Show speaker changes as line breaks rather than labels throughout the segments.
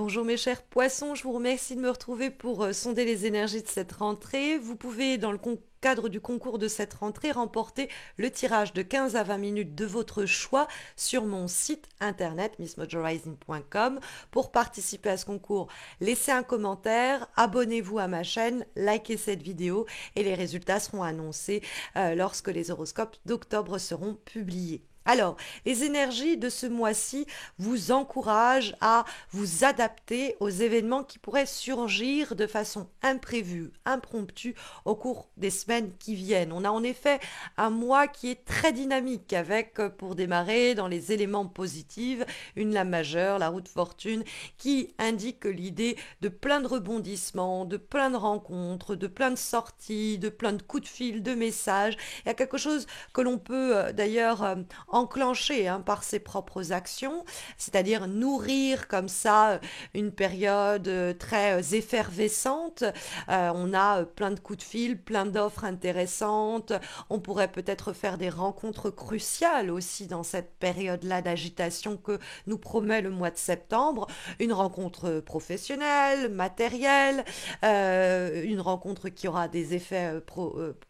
Bonjour mes chers poissons, je vous remercie de me retrouver pour sonder les énergies de cette rentrée. Vous pouvez, dans le cadre du concours de cette rentrée, remporter le tirage de 15 à 20 minutes de votre choix sur mon site internet missmojorising.com. Pour participer à ce concours, laissez un commentaire, abonnez-vous à ma chaîne, likez cette vidéo et les résultats seront annoncés lorsque les horoscopes d'octobre seront publiés. Alors, les énergies de ce mois-ci vous encouragent à vous adapter aux événements qui pourraient surgir de façon imprévue, impromptue au cours des semaines qui viennent. On a en effet un mois qui est très dynamique avec, pour démarrer, dans les éléments positifs, une lame majeure, la roue de fortune, qui indique l'idée de plein de rebondissements, de plein de rencontres, de plein de sorties, de plein de coups de fil, de messages. Il y a quelque chose que l'on peut d'ailleurs enclenché par ses propres actions, c'est-à-dire nourrir comme ça une période très effervescente. On a plein de coups de fil, plein d'offres intéressantes. On pourrait peut-être faire des rencontres cruciales aussi dans cette période-là d'agitation que nous promet le mois de septembre. Une rencontre professionnelle, matérielle, une rencontre qui aura des effets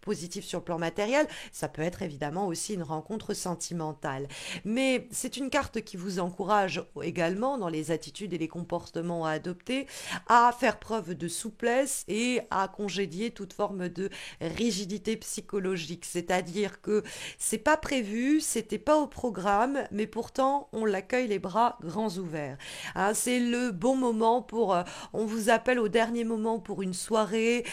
positifs sur le plan matériel. Ça peut être évidemment aussi une rencontre sentimentale. Mais c'est une carte qui vous encourage également dans les attitudes et les comportements à adopter à faire preuve de souplesse et à congédier toute forme de rigidité psychologique. C'est-à-dire que c'est pas prévu, c'était pas au programme, mais pourtant on l'accueille les bras grands ouverts. Hein, c'est le bon moment pour, on vous appelle au dernier moment pour une soirée,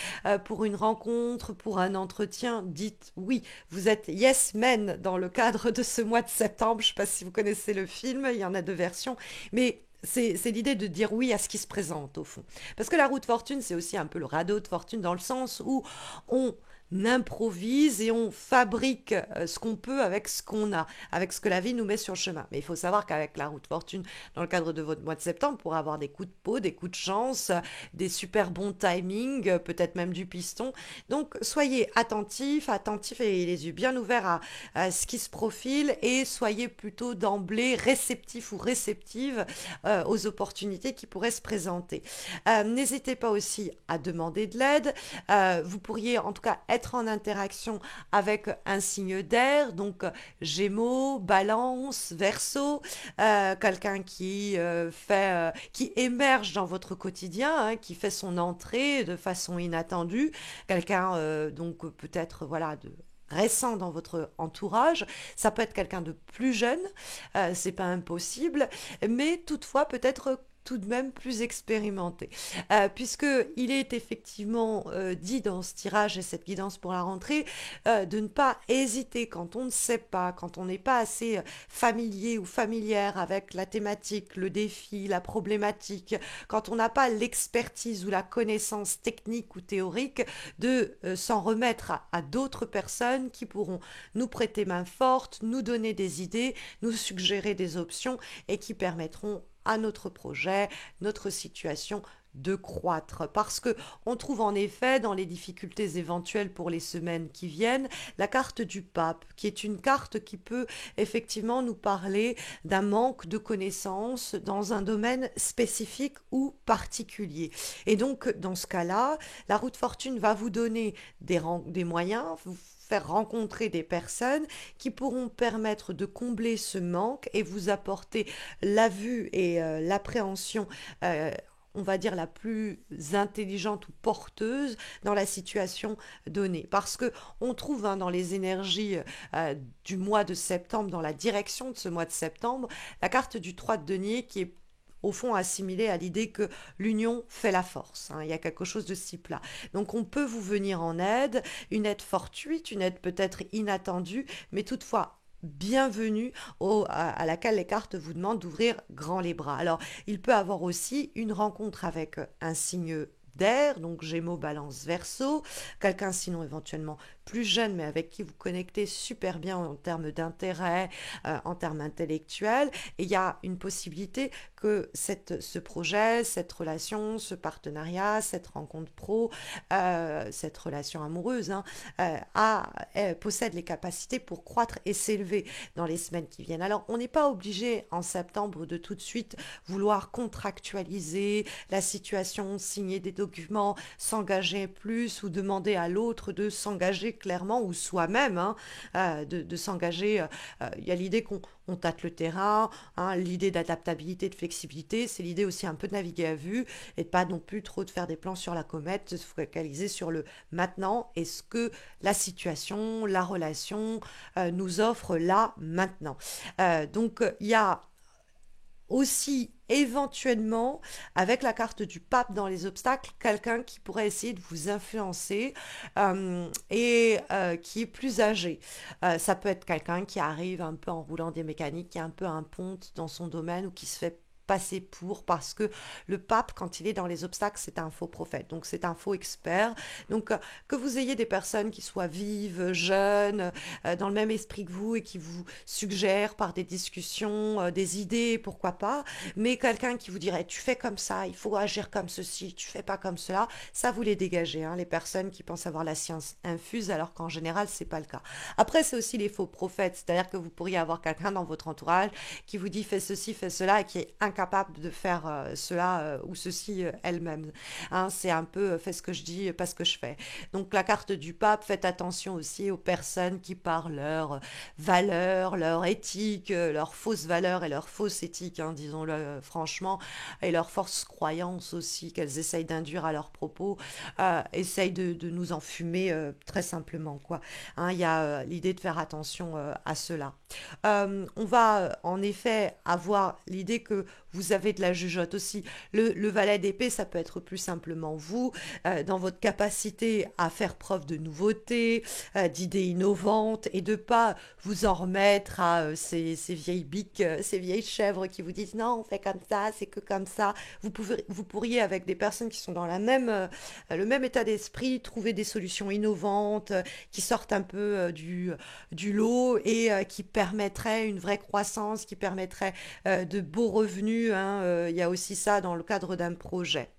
pour une rencontre, pour un entretien. Dites oui, vous êtes yes men dans le cadre de ce mois de septembre. Je ne sais pas si vous connaissez le film, il y en a deux versions, mais c'est l'idée de dire oui à ce qui se présente au fond. Parce que la roue de fortune, c'est aussi un peu le radeau de fortune dans le sens où on improvise et on fabrique ce qu'on peut avec ce qu'on a, avec ce que la vie nous met sur le chemin. Mais il faut savoir qu'avec la roue de fortune, dans le cadre de votre mois de septembre, pour avoir des coups de peau, des coups de chance, des super bons timings, peut-être même du piston. Donc soyez attentifs, attentifs et les yeux bien ouverts à ce qui se profile et soyez plutôt d'emblée réceptifs ou réceptives aux opportunités qui pourraient se présenter. N'hésitez pas aussi à demander de l'aide. Vous pourriez en tout cas être en interaction avec un signe d'air, donc Gémeaux, Balance, Verseau, quelqu'un qui émerge dans votre quotidien, qui fait son entrée de façon inattendue, quelqu'un donc peut-être voilà de récent dans votre entourage, ça peut être quelqu'un de plus jeune, c'est pas impossible, mais toutefois peut-être tout de même plus expérimenté. Puisque il est effectivement dit dans ce tirage et cette guidance pour la rentrée de ne pas hésiter quand on ne sait pas, quand on n'est pas assez familier ou familière avec la thématique, le défi, la problématique, quand on n'a pas l'expertise ou la connaissance technique ou théorique, de s'en remettre à d'autres personnes qui pourront nous prêter main forte, nous donner des idées, nous suggérer des options et qui permettront à notre projet, notre situation de croître. Parce que on trouve en effet dans les difficultés éventuelles pour les semaines qui viennent la carte du pape, qui est une carte qui peut effectivement nous parler d'un manque de connaissances dans un domaine spécifique ou particulier. Et donc dans ce cas-là, la roue de fortune va vous donner des moyens, vous faire rencontrer des personnes qui pourront permettre de combler ce manque et vous apporter la vue et l'appréhension on va dire la plus intelligente ou porteuse dans la situation donnée. Parce que on trouve dans les énergies du mois de septembre, dans la direction de ce mois de septembre, la carte du 3 de denier qui est au fond assimilé à l'idée que l'union fait la force. Il y a quelque chose de ce type-là. Donc on peut vous venir en aide, une aide fortuite, une aide peut-être inattendue, mais toutefois bienvenue à laquelle les cartes vous demandent d'ouvrir grand les bras. Alors il peut avoir aussi une rencontre avec un signe d'air, donc Gémeaux, Balance, Verseau, quelqu'un sinon éventuellement plus jeune, mais avec qui vous connectez super bien en termes d'intérêt, en termes intellectuels. Et il y a une possibilité que ce projet, cette relation, ce partenariat, cette rencontre pro, cette relation amoureuse, hein, possède les capacités pour croître et s'élever dans les semaines qui viennent. Alors, on n'est pas obligé en septembre de tout de suite vouloir contractualiser la situation, signer des documents, s'engager plus ou demander à l'autre de s'engager clairement ou soi-même, hein, de s'engager. Il y a l'idée qu'on tâte le terrain, hein, l'idée d'adaptabilité, de flexibilité, c'est l'idée aussi un peu de naviguer à vue et de pas non plus trop de faire des plans sur la comète, de se focaliser sur le maintenant et ce que la situation, la relation nous offre là maintenant. Donc il y a aussi éventuellement, avec la carte du pape dans les obstacles, quelqu'un qui pourrait essayer de vous influencer qui est plus âgé. Ça peut être quelqu'un qui arrive un peu en roulant des mécaniques, qui est un peu un ponte dans son domaine ou qui se fait passer pour parce que le pape quand il est dans les obstacles c'est un faux prophète donc c'est un faux expert donc que vous ayez des personnes qui soient vives jeunes dans le même esprit que vous et qui vous suggèrent par des discussions des idées pourquoi pas mais quelqu'un qui vous dirait tu fais comme ça il faut agir comme ceci tu fais pas comme cela ça vous les dégagez hein, les personnes qui pensent avoir la science infuse alors qu'en général c'est pas le cas après c'est aussi les faux prophètes c'est-à-dire que vous pourriez avoir quelqu'un dans votre entourage qui vous dit fais ceci fais cela et qui est incapable de faire cela ou ceci elle-même. Hein, c'est un peu fais ce que je dis, pas ce que je fais. Donc la carte du pape, faites attention aussi aux personnes qui par leurs valeurs, leur éthique, leurs fausses valeurs et leurs fausses éthiques, hein, disons-le franchement, et leurs fausses croyances aussi qu'elles essayent d'induire à leurs propos, essayent de nous enfumer très simplement. Quoi. Hein, il y a l'idée de faire attention à cela. On va en effet avoir l'idée que vous avez de la jugeote aussi. Le valet d'épée, ça peut être plus simplement vous, dans votre capacité à faire preuve de nouveauté, d'idées innovantes, et de pas vous en remettre à ces vieilles biques, ces vieilles chèvres qui vous disent non, on fait comme ça, c'est que comme ça. Vous pourriez, avec des personnes qui sont dans le même état d'esprit, trouver des solutions innovantes, qui sortent un peu du lot et qui permettraient une vraie croissance, qui permettraient de beaux revenus. Hein, il y a aussi ça dans le cadre d'un projet.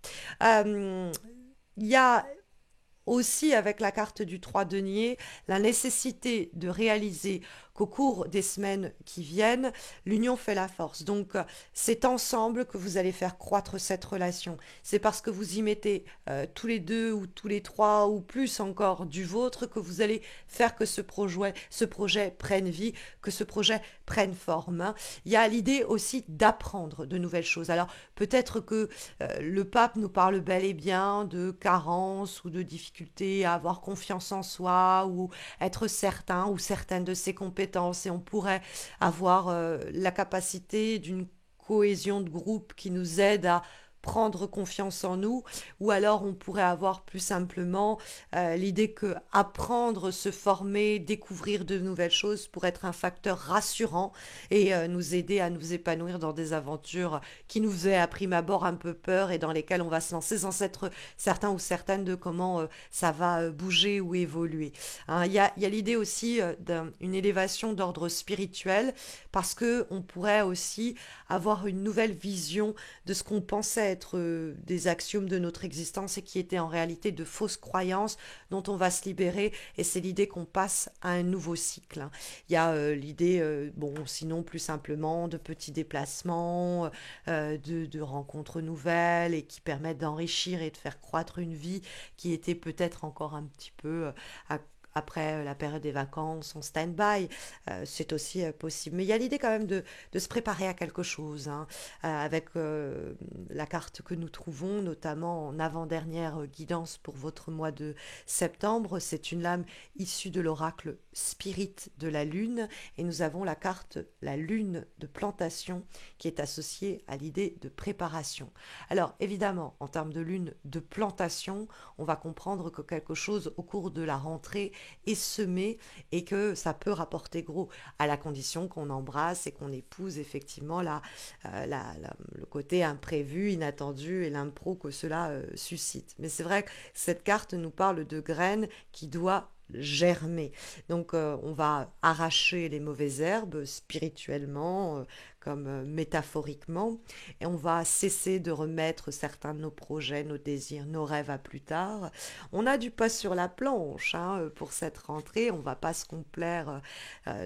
Euh, il y a aussi avec la carte du 3 denier, la nécessité de réaliser qu'au cours des semaines qui viennent, l'union fait la force. Donc c'est ensemble que vous allez faire croître cette relation. C'est parce que vous y mettez tous les deux ou tous les trois ou plus encore du vôtre que vous allez faire que ce projet prenne vie, que ce projet prenne forme. Hein. Il y a l'idée aussi d'apprendre de nouvelles choses. Alors peut-être que le pape nous parle bel et bien de carences ou de difficultés à avoir confiance en soi ou être certain ou certaine de ses compétences et on pourrait avoir la capacité d'une cohésion de groupe qui nous aide à prendre confiance en nous ou alors on pourrait avoir plus simplement l'idée que apprendre, se former, découvrir de nouvelles choses pourrait être un facteur rassurant et nous aider à nous épanouir dans des aventures qui nous faisaient à prime abord un peu peur et dans lesquelles on va se lancer sans être certain ou certaine de comment ça va bouger ou évoluer. Hein, il y a l'idée aussi d'une élévation d'ordre spirituel parce que on pourrait aussi avoir une nouvelle vision de ce qu'on pensait être des axiomes de notre existence et qui étaient en réalité de fausses croyances dont on va se libérer et c'est l'idée qu'on passe à un nouveau cycle. Hein. Il y a l'idée, bon, sinon plus simplement de petits déplacements, de rencontres nouvelles et qui permettent d'enrichir et de faire croître une vie qui était peut-être encore un petit peu à après la période des vacances, en stand-by, c'est aussi possible. Mais il y a l'idée quand même de se préparer à quelque chose, hein, avec la carte que nous trouvons, notamment en avant-dernière guidance pour votre mois de septembre. C'est une lame issue de l'oracle Spirit de la Lune, et nous avons la carte la Lune de plantation qui est associée à l'idée de préparation. Alors évidemment, en termes de lune de plantation, on va comprendre que quelque chose au cours de la rentrée est semé et que ça peut rapporter gros à la condition qu'on embrasse et qu'on épouse effectivement le côté imprévu, inattendu et l'impro que cela suscite. Mais c'est vrai que cette carte nous parle de graines qui doivent germer. Donc on va arracher les mauvaises herbes spirituellement, comme métaphoriquement, et on va cesser de remettre certains de nos projets, nos désirs, nos rêves à plus tard. On a du pain sur la planche hein, pour cette rentrée. On va pas se complaire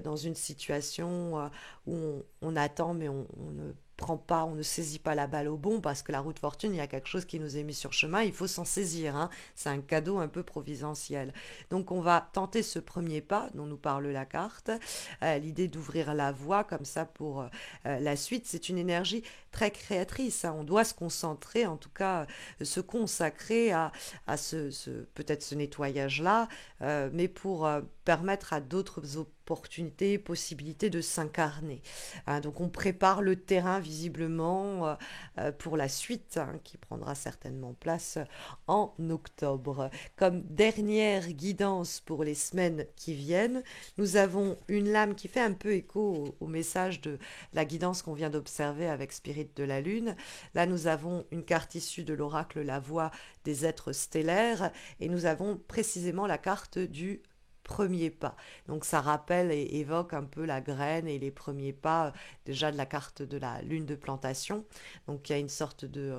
dans une situation où on attend, mais on ne prend pas, on ne saisit pas la balle au bon parce que la route fortune, il y a quelque chose qui nous est mis sur chemin, il faut s'en saisir. Hein. C'est un cadeau un peu providentiel. Donc on va tenter ce premier pas dont nous parle la carte, l'idée d'ouvrir la voie comme ça pour la suite. C'est une énergie très créatrice. Hein. On doit se concentrer, en tout cas se consacrer à peut-être ce nettoyage-là, mais pour permettre à d'autres opportunités, possibilités de s'incarner. Hein, donc on prépare le terrain visiblement pour la suite hein, qui prendra certainement place en octobre. Comme dernière guidance pour les semaines qui viennent, nous avons une lame qui fait un peu écho au message de la guidance qu'on vient d'observer avec Spirit de la Lune. Là, nous avons une carte issue de l'oracle La Voix des êtres stellaires et nous avons précisément la carte du premier pas. Donc ça rappelle et évoque un peu la graine et les premiers pas déjà de la carte de la lune de plantation. Donc il y a une sorte de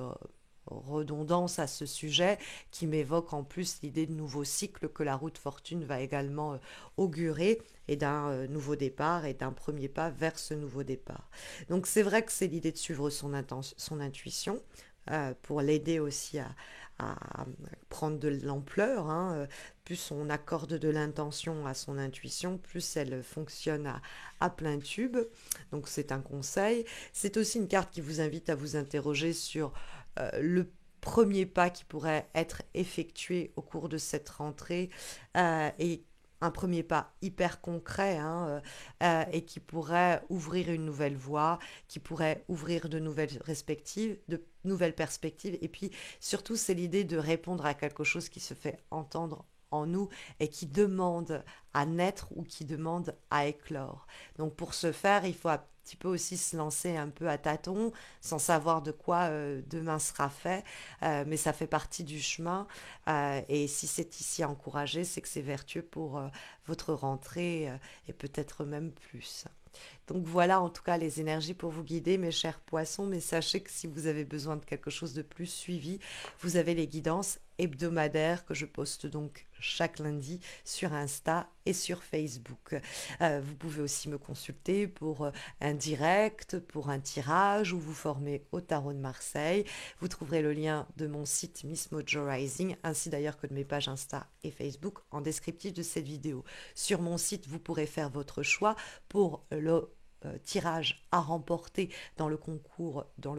redondance à ce sujet qui m'évoque en plus l'idée de nouveau cycle que la route fortune va également augurer et d'un nouveau départ et d'un premier pas vers ce nouveau départ. Donc c'est vrai que c'est l'idée de suivre son intuition pour l'aider aussi à prendre de l'ampleur. Hein. Plus on accorde de l'intention à son intuition, plus elle fonctionne à plein tube. Donc c'est un conseil. C'est aussi une carte qui vous invite à vous interroger sur le premier pas qui pourrait être effectué au cours de cette rentrée et un premier pas hyper concret hein, et qui pourrait ouvrir une nouvelle voie, qui pourrait ouvrir de nouvelles perspectives. Et puis surtout, c'est l'idée de répondre à quelque chose qui se fait entendre en nous et qui demande à naître ou qui demande à éclore. Donc pour ce faire, il faut un petit peu aussi se lancer un peu à tâtons, sans savoir de quoi demain sera fait, mais ça fait partie du chemin. Et si c'est ici encouragé, c'est que c'est vertueux pour votre rentrée et peut-être même plus. Donc voilà en tout cas les énergies pour vous guider, mes chers poissons. Mais sachez que si vous avez besoin de quelque chose de plus suivi, vous avez les guidances hebdomadaires que je poste donc chaque lundi sur Insta et sur Facebook. Vous pouvez aussi me consulter pour un direct, pour un tirage ou vous former au tarot de Marseille. Vous trouverez le lien de mon site Miss Mojo Rising, ainsi d'ailleurs que de mes pages Insta et Facebook en descriptif de cette vidéo. Sur mon site, vous pourrez faire votre choix pour le tirage à remporter dans le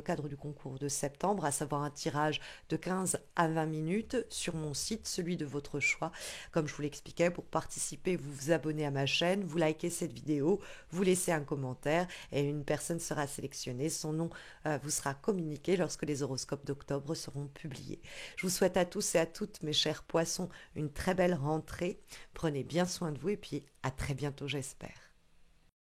cadre du concours de septembre, à savoir un tirage de 15 à 20 minutes sur mon site, celui de votre choix. Comme je vous l'expliquais, pour participer, vous vous abonnez à ma chaîne, vous likez cette vidéo, vous laissez un commentaire et une personne sera sélectionnée. Son nom vous sera communiqué lorsque les horoscopes d'octobre seront publiés. Je vous souhaite à tous et à toutes, mes chers poissons, une très belle rentrée. Prenez bien soin de vous et puis à très bientôt, j'espère.